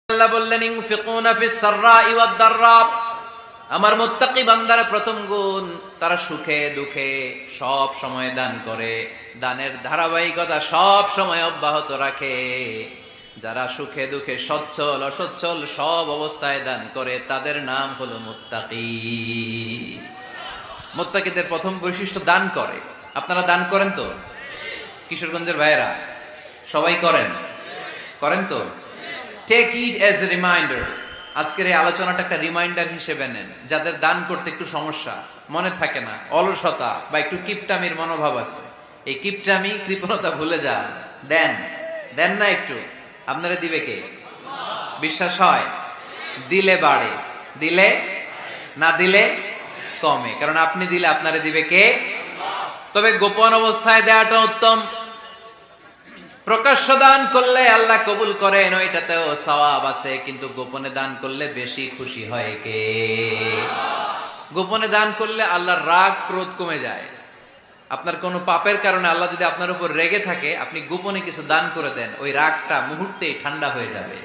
আল্লাহ বললেন ইনফিকুনা ফিস সাররাই ওয়াদ দাররা। আমার মুত্তাকি বান্দার প্রথম গুণ, তারা সুখে দুঃখে সব সময় দান করে, দানের ধারাবাহিকতা সব সময় অব্যাহত রাখে। যারা সুখে দুঃখে সচ্ছল অসচ্ছল সব অবস্থায় দান করে তাদের নাম হলো মুত্তাকি। মুত্তাকিদের প্রথম বৈশিষ্ট্য দান করে। আপনারা দান করেন তো? কিশোরগঞ্জের ভাইয়েরা সবাই করেন? করেন তো? Take it as a reminder. আজকের এই আলোচনাটা একটা রিমাইন্ডার হিসেবে নেন। যাদের দান করতে একটু সমস্যা, মনে থাকে না, অলসতা বা একটু কিপটামির মনোভাব আছে, এই কিপটামি কৃপণতা ভুলে যান। দেন দেন না একটু, আপনারা দিবে কে? বিশ্বাস হয়? দিলে বাড়ে, দিলে না দিলে কমে। কারণ আপনি দিলে আপনারে দিবে কে? তবে গোপন অবস্থায় দেওয়াটা উত্তম। প্রকাশ্য দান করলে আল্লাহ কবুল করেন, ওইটাতেও সওয়াব আছে, কিন্তু গোপনে দান করলে বেশি খুশি হয় কে? গোপনে দান করলে আল্লাহর রাগ ক্রোধ কমে যায়। আপনার কোনো পাপের কারণে আল্লাহ যদি আপনার উপর রেগে থাকে, আপনি গোপনে কিছু দান করে দেন, ওই রাগটা মুহূর্তেই ঠান্ডা হয়ে যাবে।